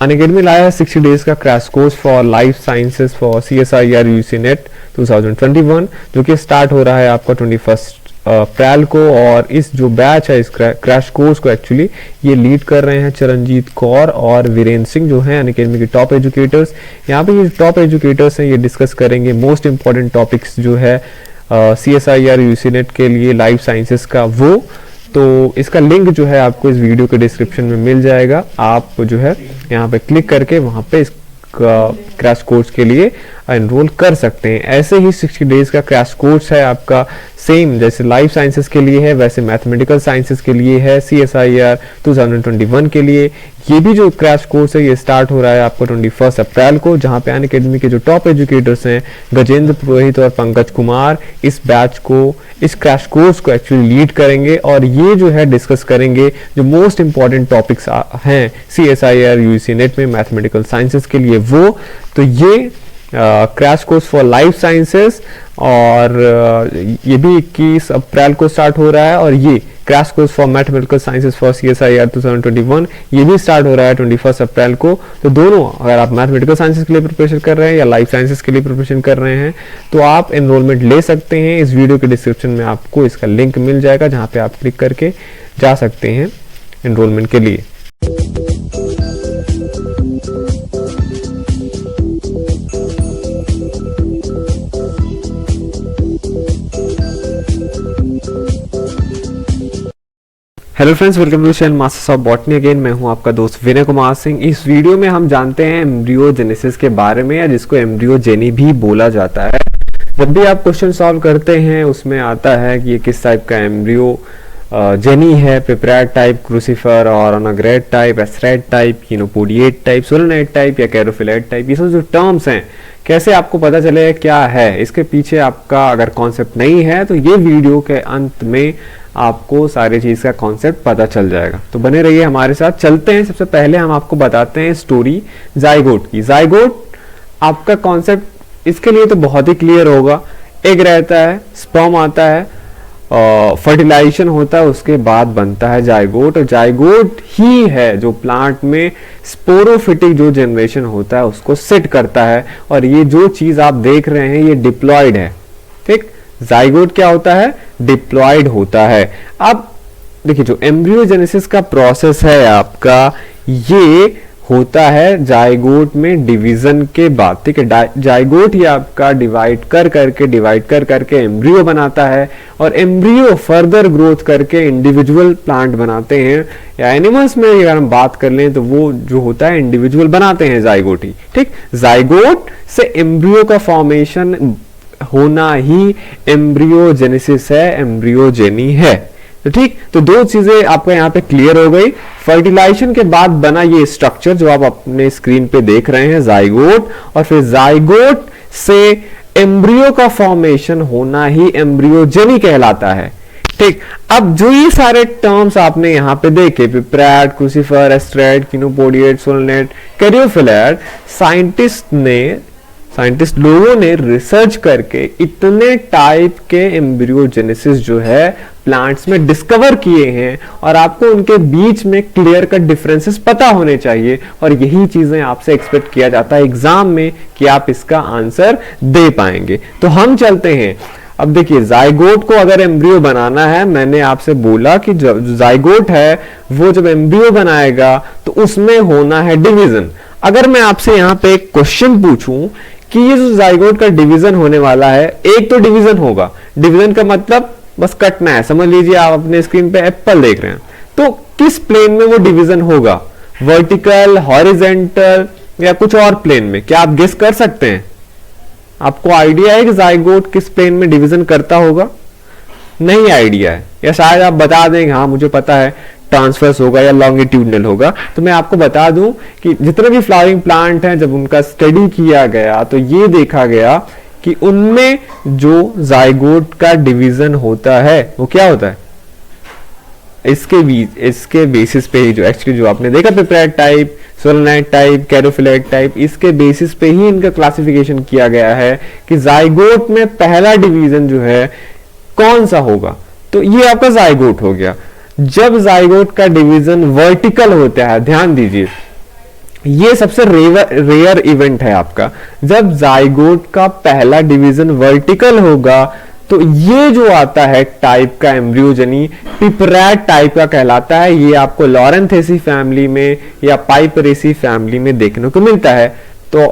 Unacademy लाया है 60 days का crash course for life sciences for CSIR UGC net 2021, जो कि स्टार्ट हो रहा है आपका 21 अप्रैल को। और इस जो बैच है, इस क्रैश कोर्स को एक्चुअली ये लीड कर रहे हैं चरणजीत कौर और वीरेंद्र सिंह, जो हैं अनअकैडमी के टॉप एजुकेटर्स। यहाँ पे ये टॉप एजुकेटर्स हैं, ये डिस्कस करेंगे मोस्ट इंपॉर्टेंट टॉपिक्स जो है CSIR UGC नेट के लिए लाइफ साइंसेस का वो। तो इसका लिंक जो है आपको इस वीडियो के डिस्क्रिप्शन में मिल जाएगा। आप जो है यहाँ पे क्लिक करके वहां पे इस क्रैश कोर्स के लिए एनरोल कर सकते हैं। ऐसे ही 60 डेज का क्रैश कोर्स है आपका, सेम जैसे लाइफ साइंसेस के लिए है वैसे मैथमेटिकल साइंसेस के लिए है CSIR 2021 के लिए। ये भी जो क्रैश कोर्स है ये स्टार्ट हो रहा है आपको 21 अप्रैल को, जहां पे अनअकैडमी के जो टॉप एजुकेटर्स हैं गजेंद्र पुरोहित और पंकज कुमार इस बैच को, इस क्रैश कोर्स को एक्चुअली लीड करेंगे। और ये जो है डिस्कस करेंगे जो मोस्ट इंपॉर्टेंट टॉपिक्स हैं CSIR UGC नेट में मैथमेटिकल साइंसेस के लिए वो। तो ये crash course for life sciences और ये भी 21 अप्रैल को स्टार्ट हो रहा है। और ये crash course for mathematical sciences for CSIR 2021 ये भी स्टार्ट हो रहा है 21 अप्रैल को। तो दोनों, अगर आप मैथमेटिकल साइंसेस के लिए प्रिपरेशन कर रहे हैं या लाइफ साइंसेस के लिए प्रिपरेशन कर रहे हैं तो आप एनरोलमेंट ले सकते हैं। इस वीडियो के डिस्क्रिप्शन में आपको इसका लिंक मिल जाएगा, जहां पे आप क्लिक करके जा सकते हैं एनरोलमेंट के लिए। Hello friends, welcome to channel masters of botany again. मैं हूं आपका दोस्त विनय कुमार सिंह। इस वीडियो में हम जानते हैं एम्ब्रियोजेनेसिस के बारे में, या जिसको एम्ब्रियोजेनी भी बोला जाता है। जब भी आप क्वेश्चन सॉल्व करते हैं उसमें आता है कि ये किस टाइप का एम्ब्रियो जेनी है, पिपरैट टाइप, क्रूसिफर और onagrad type, asterad type, chenopodiad type, solanad type या कैरोफिलेट टाइप। ये सब जो टर्म्स हैं कैसे आपको पता चले क्या है, इसके पीछे आपका अगर कॉन्सेप्ट नहीं है तो ये वीडियो के अंत में आपको सारी चीज का कॉन्सेप्ट पता चल जाएगा। तो बने रहिए हमारे साथ। चलते हैं, सबसे पहले हम आपको बताते हैं स्टोरी जाइगोट की। जाइगोट आपका कॉन्सेप्ट इसके लिए तो बहुत ही क्लियर होगा। एग रहता है, स्पर्म आता है, फर्टिलाइजेशन होता है, उसके बाद बनता है जाइगोट। और जाइगोट ही है जो प्लांट में स्पोरोफिटिक जो जनरेशन होता है उसको सेट करता है। और ये जो चीज आप देख रहे हैं ये डिप्लॉयड है, ठीक। जाइगोट क्या होता है? डिप्लॉयड होता है। अब देखिए जो एम्ब्रियोजेनेसिस का प्रोसेस है आपका, ये होता है जाइगोट में डिवीजन के बाद, ठीक है। जाइगोट ही आपका डिवाइड कर करके एम्ब्रियो बनाता है, और एम्ब्रियो फर्दर ग्रोथ करके इंडिविजुअल प्लांट बनाते हैं। या एनिमल्स में अगर हम बात कर लें तो वो जो होता है इंडिविजुअल बनाते हैं जाइगोट ही, ठीक। जाइगोट से एम्ब्रियो का फॉर्मेशन होना ही एम्ब्रियोजेनेसिस है, एम्ब्रियोजेनी है। तो ठीक, तो दो चीजें आपको यहाँ पे क्लियर हो गई। फर्टिलाइजेशन के बाद बना ये स्ट्रक्चर जो आप अपने स्क्रीन पे देख रहे हैं, जाइगोट, और फिर जाइगोट से एम्ब्रियो का फॉर्मेशन होना ही एम्ब्रियोजेनी कहलाता है, ठीक। अब जो ये सारे टर्म्स आपने यहाँ पे देखे, पिपरैट, क्रूसिफर, एस्ट्रेट, किनोपोडिएट, सोलेनाइड, कैरियोफिलेट, साइंटिस्ट लोगों ने रिसर्च करके इतने टाइप के एम्ब्रियोजेनेसिस जो है प्लांट्स में डिस्कवर किए हैं, और आपको उनके बीच में क्लियर कट डिफरेंसेस पता होने चाहिए। और यही चीजें आपसे एक्सपेक्ट किया जाता है एग्जाम में कि आप इसका आंसर दे पाएंगे। तो हम चलते हैं। अब देखिए, जाइगोट को अगर एम्ब्रियो बनाना है, मैंने आपसे बोला कि जो जाइगोट है वो जब एम्ब्रियो बनाएगा तो उसमें होना है डिवीजन। अगर मैं आपसे यहाँ पे एक क्वेश्चन पूछूं कि ये जो जाइगोट का डिवीजन होने वाला है, एक तो डिवीजन होगा, डिवीजन का मतलब बस कटना है। समझ लीजिए आप अपने स्क्रीन पे एप्पल देख रहे हैं, तो किस प्लेन में वो डिवीजन होगा? वर्टिकल, हॉरिजेंटल या कुछ और प्लेन में? क्या आप गेस कर सकते हैं? आपको आइडिया है कि जाइगोट किस प्लेन में डिवीजन करता होगा? नहीं आइडिया है, या शायद आप बता देंगे हाँ मुझे पता है, ट्रांसवर्स होगा या लॉन्गिट्यूडनल होगा। तो मैं आपको बता दूं कि जितने भी फ्लावरिंग प्लांट हैं, जब उनका स्टडी किया गया तो ये देखा गया कि उनमें जो जाइगोट का डिवीजन होता है वो क्या होता है? इसके बेसिस पे ही, जो एक्चुअली जो आपने देखा पिपरैट टाइप, सोलेनाइड टाइप, कैरोफिलेट टाइप, इसके बेसिस पे ही इनका क्लासिफिकेशन किया गया है कि जाइगोट में पहला डिवीजन जो है कौन सा होगा। तो ये आपका जाइगोट हो गया। जब जाइगोट का डिवीजन वर्टिकल होता है, ध्यान दीजिए, ये सबसे रेयर इवेंट है आपका। जब जाइगोट का पहला डिवीजन वर्टिकल होगा तो ये जो आता है टाइप का एम्ब्रियोजेनी पिपरैट टाइप का कहलाता है। ये आपको लॉरेंथेसी फैमिली में या पाइपरेसी फैमिली में देखने को मिलता है। तो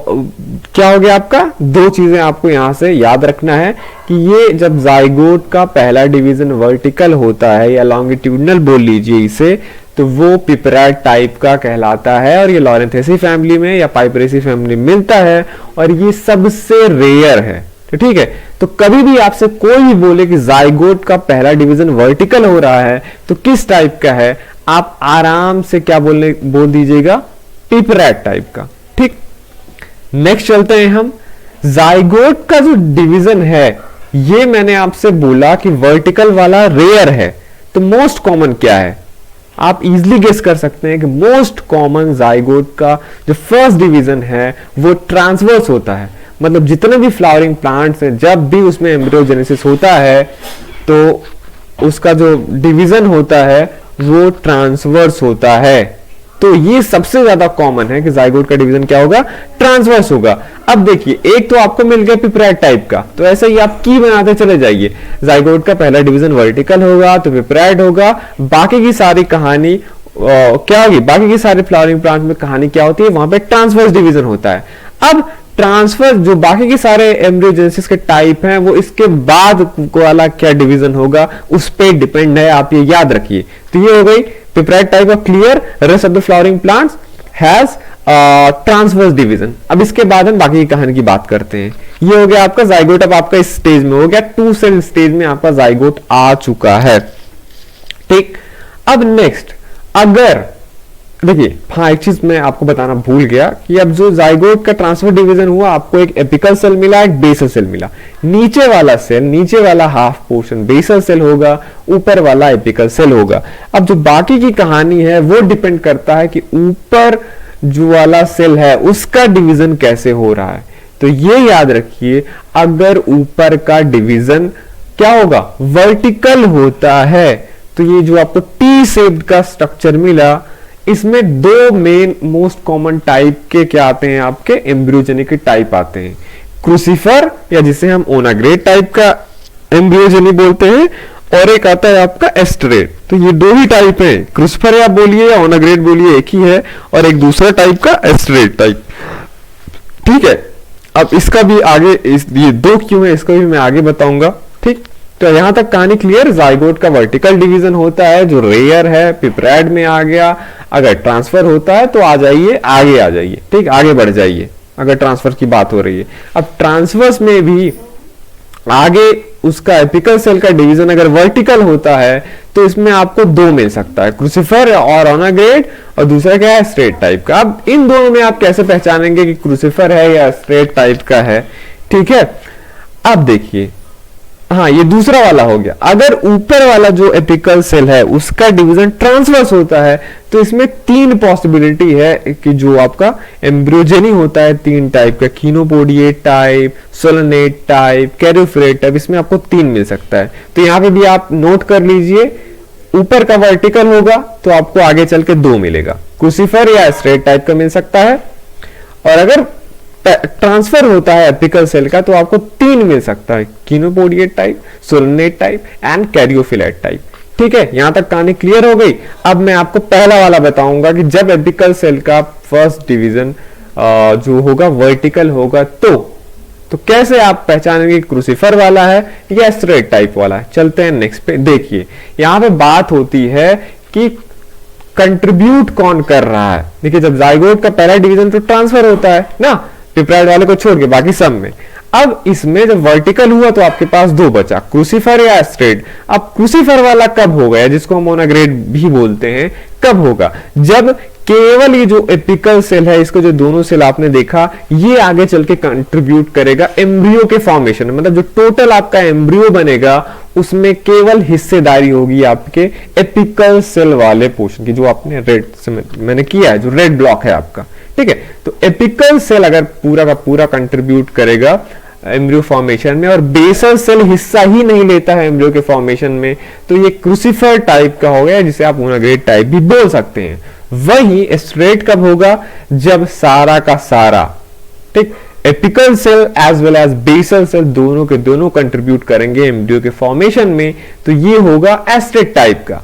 क्या हो गया आपका, दो चीजें आपको यहां से याद रखना है कि ये जब जाइगोट का पहला डिवीजन वर्टिकल होता है या लॉन्गिट्यूडनल बोल लीजिए इसे, तो वो पिपरैट टाइप का कहलाता है और ये लॉरेंथेसी फैमिली में या पाइपरेसी फैमिली में मिलता है और ये सबसे रेयर है। तो ठीक है, तो कभी भी आपसे कोई भी बोले कि जाइगोट का पहला डिवीजन वर्टिकल हो रहा है तो किस टाइप का है, आप आराम से क्या बोल दीजिएगा, पिपरैट टाइप का। ठीक, नेक्स्ट चलते हैं हम। जाइगोट का जो डिवीजन है ये मैंने आपसे बोला कि वर्टिकल वाला रेयर है, तो मोस्ट कॉमन क्या है, आप इजीली गेस कर सकते हैं कि मोस्ट कॉमन जाइगोट का जो फर्स्ट डिवीजन है वो ट्रांसवर्स होता है। मतलब जितने भी फ्लावरिंग प्लांट्स हैं, जब भी उसमें एम्ब्रियोजेनेसिस होता है तो उसका जो डिवीजन होता है वो ट्रांसवर्स होता है। तो ये सबसे ज्यादा कॉमन है कि जाइगोट का डिवीजन क्या होगा, ट्रांसवर्स होगा। अब देखिए, एक तो आपको मिल गया पिपरैट टाइप का, तो ऐसा ही आप की बनाते चले जाइए। जाइगोट का पहला डिवीजन वर्टिकल होगा तो पिपरैट होगा। बाकी की सारी कहानी क्या होगी, बाकी की सारी फ्लावरिंग प्लांट में कहानी क्या होती है, वहां पे ट्रांसवर्स डिवीजन होता है। अब ट्रांसफर जो बाकी के सारे एम्ब्रियोजेनेसिस के टाइप हैं वो इसके बाद वाला क्या डिवीजन होगा उस पे डिपेंड है, आप ये याद रखिए। तो ये हो गई piperad type of clear, rest of the flowering plants has transverse division. अब इसके बाद हम बाकी की कहानी की बात करते हैं। ये हो गया आपका जाइगोट। अब आपका इस स्टेज में हो गया, 2 सेल स्टेज में आपका जाइगोट आ चुका है। ठीक, अब नेक्स्ट, अगर देखिए, हाँ एक चीज मैं आपको बताना भूल गया कि अब जो जाइगोट का ट्रांसफर डिवीजन हुआ, आपको एक एपिकल सेल मिला, एक बेसल सेल मिला। नीचे वाला सेल, नीचे वाला हाफ पोर्शन बेसल सेल होगा, ऊपर वाला एपिकल सेल होगा। अब जो बाकी की कहानी है वो डिपेंड करता है कि ऊपर जो वाला सेल है उसका डिवीजन कैसे हो रहा है। तो ये याद रखिए, अगर ऊपर का डिवीजन क्या होगा, वर्टिकल होता है, तो ये जो आपको टी शेप्ड का स्ट्रक्चर मिला, इसमें दो मेन मोस्ट कॉमन टाइप के क्या आते हैं, आपके एम्ब्रियोजेनी के टाइप आते हैं। क्रूसिफर या जिसे हम ओनाग्रेड टाइप का एम्ब्रियोजेनी बोलते हैं, और एक आता है आपका एस्टरेट। तो ये दो ही टाइप है, क्रूसिफर आप बोलिए या ओनाग्रेड बोलिए, एक ही है, और एक दूसरा टाइप का एस्टरेट टाइप। ठीक है, अब इसका भी आगे ये दो क्यों है इसका भी मैं आगे बताऊंगा। ठीक, तो यहां तक कहानी क्लियर। जाइगोट का वर्टिकल डिवीजन होता है जो रेयर है, पिपरैट में आ गया। अगर ट्रांसफर होता है तो आ जाइए, आगे आ जाइए। ठीक, आगे बढ़ जाइए अगर ट्रांसफर की बात हो रही है। अब ट्रांसफर्स में भी आगे उसका एपिकल सेल का डिवीजन अगर वर्टिकल होता है तो इसमें आपको दो मिल सकता है, क्रूसिफर और ओनाग्रेड, और दूसरा क्या है, स्ट्रेट टाइप का। अब इन दोनों में आप कैसे पहचानेंगे कि क्रूसिफर है या स्ट्रेट टाइप का है। ठीक है, अब देखिए, हाँ ये दूसरा वाला हो गया। अगर ऊपर वाला जो एपिकल सेल है उसका डिवीजन ट्रांसवर्स होता है तो इसमें तीन पॉसिबिलिटी है कि जो आपका एम्ब्रियोजेनी होता है तीन टाइप का, कीनोपोडिएट टाइप, सोलनेट टाइप, कैरियोफिलेट टाइप, इसमें आपको तीन मिल सकता है। तो यहां पे भी आप नोट कर लीजिए, ऊपर का वर्टिकल होगा तो आपको आगे चल के दो मिलेगा, क्रूसिफर या स्ट्रेट टाइप का मिल सकता है, और अगर ट्रांसफर होता है एपिकल सेल का तो आपको तीन मिल सकता है, chenopodiad type, solanad type and caryophyllad type. ठीक है, यहां तक कहानी क्लियर हो गई। अब मैं आपको पहला वाला बताऊंगा कि जब एपिकल सेल का फर्स्ट डिवीजन जो होगा वर्टिकल होगा तो कैसे आप पहचानेंगे क्रूसिफर वाला है या स्ट्रेट टाइप वाला है। चलते हैं नेक्स्ट पे। देखिए यहां पे बात होती है कि कंट्रीब्यूट कौन कर रहा है। देखिए जब जाइगोट का पहला डिवीजन तो ट्रांसफर होता है ना, पिपरैट वाले को छोड़ के बाकी सब में। अब इसमें जब वर्टिकल हुआ तो आपके पास दो बचा, क्रूसिफर या स्ट्रेट। अब क्रूसिफर वाला कब होगा, जिसको हम ओनाग्रेड भी बोलते हैं, कब होगा, जब केवल ये जो एपिकल सेल है, इसको जो दोनों सेल आपने देखा, ये आगे चल के कंट्रीब्यूट करेगा एम्ब्रियो के फॉर्मेशन में। मतलब जो टोटल आपका एम्ब्रियो बनेगा उसमें केवल हिस्सेदारी होगी आपके एपिकल सेल वाले पोर्शन की, जो आपने रेड से मैंने किया है, जो रेड ब्लॉक है आपका। ठीक है, तो एपिकल सेल अगर पूरा का पूरा कंट्रीब्यूट करेगा एम्ब्रियो फॉर्मेशन में और बेसल सेल हिस्सा ही नहीं लेता है एम्ब्रियो के फॉर्मेशन में, तो ये क्रूसिफर टाइप का हो गया, जिसे आप ओनाग्रेड टाइप भी बोल सकते हैं। वही स्ट्रेट कब होगा, जब सारा का सारा, ठीक, apical cell as well as basal cell दोनों के दोनों कंट्रीब्यूट करेंगे एम्ब्रियो के फॉर्मेशन में, तो ये होगा एस्ट्रेट टाइप का।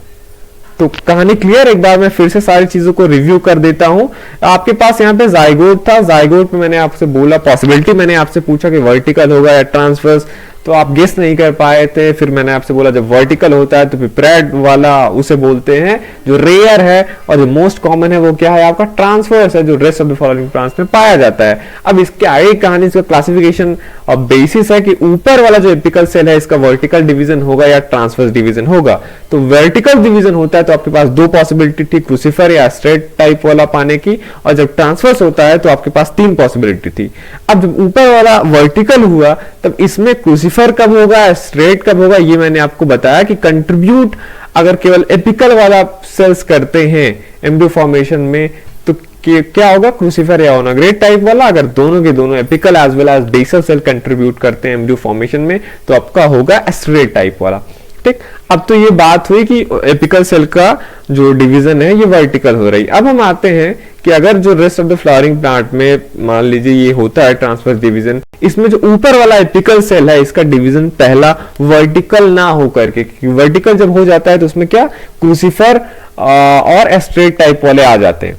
तो कहानी क्लियर, एक बार मैं फिर से सारी चीजों को रिव्यू कर देता हूं। आपके पास यहाँ पे जाइगोट था, जाइगोट में मैंने आपसे बोला पॉसिबिलिटी, मैंने आपसे पूछा कि वर्टिकल होगा या ट्रांसवर्स, तो आप गेस नहीं कर पाए थे। फिर मैंने आपसे बोला जब वर्टिकल होता है तो पिपरेट वाला उसे बोलते हैं, जो रेयर है, और जो मोस्ट कॉमन है वो क्या है आपका ट्रांसवर्स है, जो rest of the following plants में पाया जाता है। अब इसके आगे कहानी, इसका क्लासिफिकेशन और बेसिस है कि ऊपर वाला जो एपिकल सेल है इसका वर्टिकल डिवीजन होगा या ट्रांसवर्स डिवीजन होगा। तो वर्टिकल डिवीजन होता है तो आपके पास दो पॉसिबिलिटी थी, क्रूसिफर या स्ट्रेट टाइप वाला पाने की, और जब ट्रांसवर्स होता है तो आपके पास तीन पॉसिबिलिटी थी। अब जब ऊपर वाला वर्टिकल हुआ तब इसमें क्रूसिफर कब होगा, स्ट्रेट कब होगा, ये मैंने आपको बताया कि कंट्रीब्यूट अगर केवल एपिकल वाला सेल्स करते हैं एम्ब्रियो फॉर्मेशन में तो क्या होगा, क्रूसिफर या ओनाग्रेट टाइप वाला। अगर दोनों के दोनों apical as well as basal cell contribute करते हैं एम्ब्रियो फॉर्मेशन में तो आपका होगा स्ट्रेट टाइप वाला। ठीक, अब तो ये बात हुई कि एपिकल सेल का जो डिवीजन है ये वर्टिकल हो रही। अब हम आते हैं कि अगर जो rest of the flowering plant में मान लीजिए ये होता है ट्रांसवर्स डिवीजन, इसमें जो ऊपर वाला एपिकल सेल है इसका डिवीजन पहला वर्टिकल ना हो करके, क्योंकि वर्टिकल जब हो जाता है तो उसमें क्या क्रूसिफर और स्ट्रेट टाइप वाले आ जाते हैं।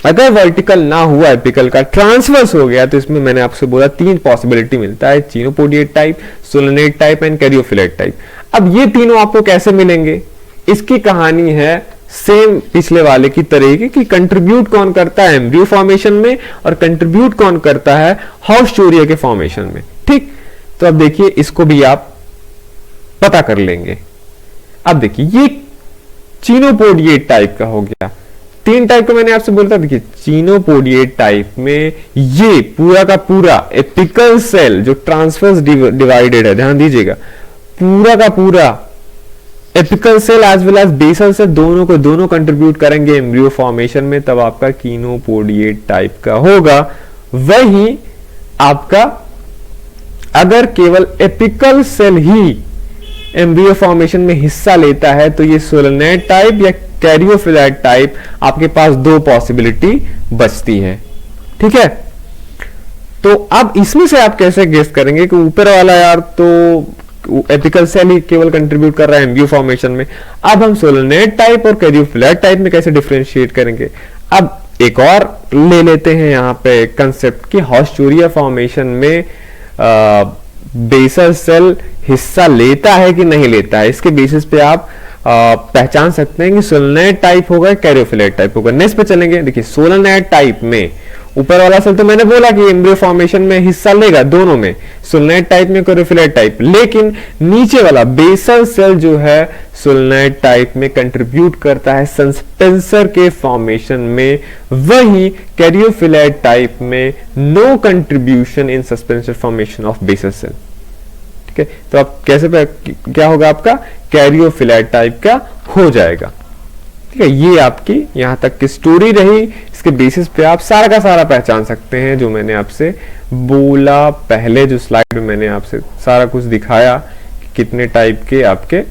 अगर वर्टिकल ना हुआ एपिकल का, ट्रांसवर्स हो गया, तो इसमें मैंने आपसे बोला तीन पॉसिबिलिटी मिलता है, चिनोपोडिएट type, सोलेनेट type and caryophyllad type. अब ये तीनों आपको कैसे मिलेंगे, इसकी कहानी है सेम पिछले वाले की तरह की, कि कंट्रीब्यूट कौन करता है एम्ब्रियो फॉर्मेशन में और कंट्रीब्यूट कौन करता है हाउस्टोरिया के फॉर्मेशन में। ठीक, तो अब देखिए इसको भी आप पता कर लेंगे। अब देखिए ये चिनोपोडिएट टाइप का हो गया। तीन टाइप का मैंने आपसे बोला था, देखिए चिनोपोडिएट टाइप में ये पूरा का पूरा एपिकल सेल जो ट्रांसवर्स डिवाइडेड है, ध्यान दीजिएगा, पूरा का पूरा apical cell as well as basal cell दोनों को दोनों कंट्रीब्यूट करेंगे एम्ब्रियो फॉर्मेशन में, तब आपका चिनोपोडिएट टाइप का होगा। वही आपका अगर केवल एपिकल सेल ही एम्ब्रियो फॉर्मेशन में हिस्सा लेता है तो ये सोलेनेट टाइप या कैरियोफिलेट टाइप, आपके पास दो पॉसिबिलिटी बचती है। ठीक है, तो अब इसमें से आप कैसे गेस करेंगे कि ऊपर वाला यार तो एपिकल सेल ही केवल कंट्रीब्यूट कर रहा है एम्ब्रियो फॉर्मेशन में। अब हम सोलेनेट टाइप और कैरियोफिलेट टाइप में कैसे डिफरेंशिएट करेंगे। अब एक और ले लेते हैं यहाँ पे कंसेप्ट कि हाउस्टोरिया फॉर्मेशन में बेसल सेल हिस्सा लेता है कि नहीं लेता है, इसके बेसिस पे आप पहचान सकते हैं कि सोलेनेट टाइप होगा कैरियोफिलेट टाइप होगा। नेक्स्ट पे चलेंगे, देखिए सोलेनेट टाइप में ऊपर वाला सेल तो मैंने बोला कि एम्ब्रियो फॉर्मेशन में हिस्सा लेगा दोनों में, सोलेनेट टाइप में कैरियोफिलेट टाइप, लेकिन नीचे वाला बेसल सेल जो है सोलेनेट टाइप में कंट्रीब्यूट करता है सस्पेंसर के फॉर्मेशन में, वही कैरियोफिलेट टाइप में no contribution in suspensor formation of basal cell. ठीक है, तो आप कैसे क्या होगा आपका कैरियोफिलेट टाइप का हो जाएगा। ठीक है, ये आपकी यहां तक की स्टोरी रही, इसके बेसिस पे आप सारा का सारा पहचान सकते हैं जो मैंने आपसे बोला पहले, जो स्लाइड में मैंने आपसे सारा कुछ दिखाया कि कितने टाइप के आपके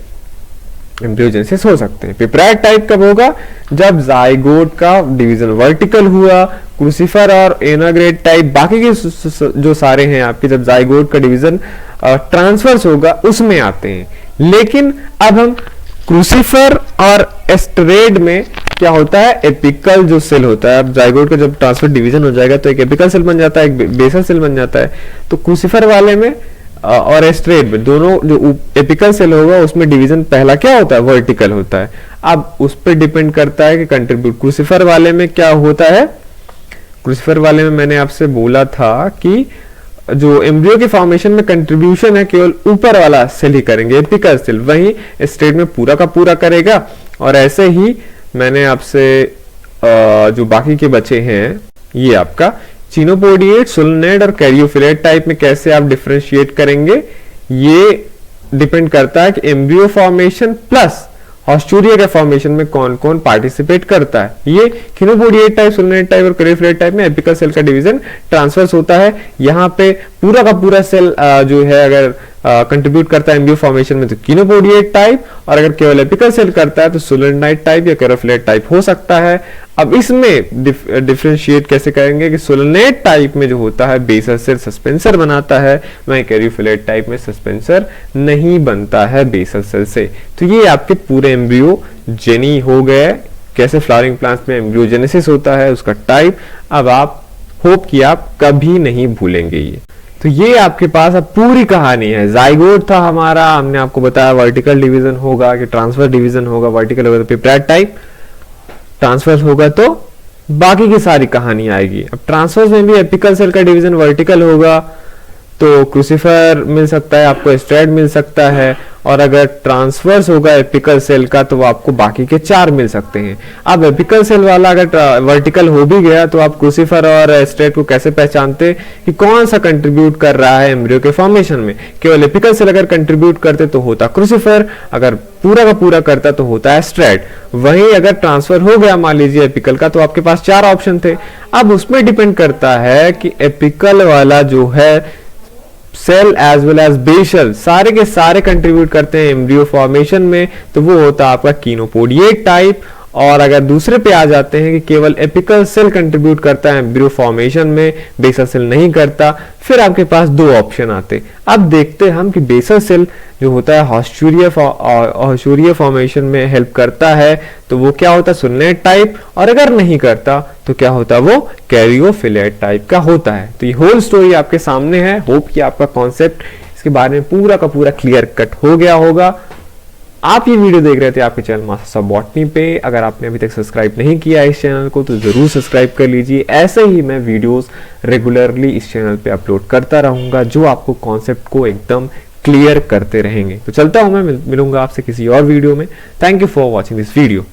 एम्ब्रियोजेनेसिस हो सकते हैं। पिपरेट टाइप कब होगा, जब जाइगोट का डिवीजन वर्टिकल हुआ, क्रूसिफर और एनाग्रेट टाइप बाकी के जो सारे हैं आपके, जब जाइगोट का डिवीजन ट्रांसवर्स होगा उसमें आते हैं। लेकिन अब हम क्रूसिफर और एस्ट्रेड में क्या होता है, एपिकल जो सेल होता है, अब जाइगोट का जब ट्रांसफर डिवीजन हो जाएगा तो एक एपिकल सेल बन जाता है, एक बेसल सेल बन जाता है। तो क्रूसिफर वाले में और एस्ट्रेड में दोनों जो एपिकल सेल होगा उसमें डिवीजन पहला क्या होता है, वर्टिकल होता है। अब उस पर डिपेंड करता है कि कंट्रीब्यूट क्रूसिफर वाले में क्या होता है। क्रूसिफर वाले में मैंने आपसे बोला था कि जो एम्ब्रियो के फॉर्मेशन में कंट्रीब्यूशन है केवल ऊपर वाला सेल ही करेंगे, एपिकल सेल, वही स्टेट में पूरा का पूरा करेगा। और ऐसे ही मैंने आपसे जो बाकी के बचे हैं ये आपका चिनोपोडिएट, सोलेनेट और कैरियोफिलेट टाइप में कैसे आप डिफरेंशिएट करेंगे, ये डिपेंड करता है कि एम्ब्रियो फॉर्मेशन प्लस हाउस्टोरिया के फॉर्मेशन में कौन कौन पार्टिसिपेट करता है। ये चिनोपोडिएट टाइप, सोलेनेट टाइप और कैरियोफिलेट टाइप में एपिकल सेल का डिवीजन ट्रांसवर्स होता है। यहाँ पे पूरा का पूरा सेल जो है अगर कंट्रीब्यूट करता है एम्ब्रियो फॉर्मेशन में तो कीनोपोडिएट टाइप, और अगर केवल एपिकल सेल करता है तो सोलेनोइड टाइप या कैरोफिलेट टाइप हो सकता है। अब इसमें डिफरेंशिएट कैसे करेंगे कि सोलेनोइड टाइप में जो होता है बेसल सेल सस्पेंसर बनाता है, वहीं कैरोफिलेट टाइप में सस्पेंसर नहीं बनता है बेसल सेल से। तो ये आपके पूरे एम्ब्रियो जेनी हो गए, कैसे फ्लावरिंग प्लांट्स में एम्ब्रियोजेनेसिस होता है उसका टाइप। अब आप होप कि आप कभी नहीं भूलेंगे ये। तो ये आपके पास अब पूरी कहानी है। जाइगोट था हमारा, हमने आपको बताया वर्टिकल डिवीजन होगा कि ट्रांसफर डिवीजन होगा, वर्टिकल होगा तो पिपरेट टाइप, ट्रांसफर होगा तो बाकी की सारी कहानी आएगी। अब ट्रांसफर में भी एपिकल सेल का डिवीजन वर्टिकल होगा तो क्रूसिफर मिल सकता है आपको, स्ट्रैड मिल सकता है, और अगर ट्रांसवर्स होगा एपिकल सेल का तो वो आपको बाकी के 4 मिल सकते हैं। अब एपिकल सेल वाला अगर वर्टिकल हो भी गया तो आप क्रूसिफर और स्ट्रैड को कैसे पहचानते कि कौन सा कंट्रीब्यूट कर रहा है एम्ब्रियो के फॉर्मेशन में। केवल एपिकल सेल अगर कंट्रीब्यूट करते तो होता क्रूसिफर, अगर पूरा का पूरा करता तो होता है स्ट्रैड। वहीं अगर ट्रांसफर हो गया मान लीजिए एपिकल का तो आपके पास 4 ऑप्शन थे। अब उसमें डिपेंड करता है कि एपिकल वाला जो है cell as well as basal सारे के सारे कंट्रीब्यूट करते हैं एम्ब्रियो फॉर्मेशन में, तो वो होता है आपका कीनोपोडिएट टाइप। और अगर दूसरे पे आ जाते हैं कि केवल एपिकल सेल कंट्रीब्यूट करता है एम्ब्रियो फॉर्मेशन में, बेसल सेल नहीं करता, फिर आपके पास 2 ऑप्शन आते। अब देखते हैं हम कि बेसल सेल जो होता है हॉस्चुरिया फॉर्मेशन में हेल्प करता है तो वो क्या होता है सोलेनोइड टाइप, और अगर नहीं करता तो क्या होता है वो कैरियोफिलेट टाइप का होता है। तो ये होल स्टोरी आपके सामने है। होप कि आपका कॉन्सेप्ट इसके बारे में पूरा का पूरा क्लियर कट हो गया होगा। आप ये वीडियो देख रहे थे आपके चैनल मास्टर्स ऑफ बॉटनी पे। अगर आपने अभी तक सब्सक्राइब नहीं किया इस चैनल को तो जरूर सब्सक्राइब कर लीजिए। ऐसे ही मैं वीडियोस रेगुलरली इस चैनल पे अपलोड करता रहूंगा जो आपको कॉन्सेप्ट को एकदम क्लियर करते रहेंगे। तो चलता हूं, मैं मिलूंगा आपसे किसी और वीडियो में। Thank you for watching this video.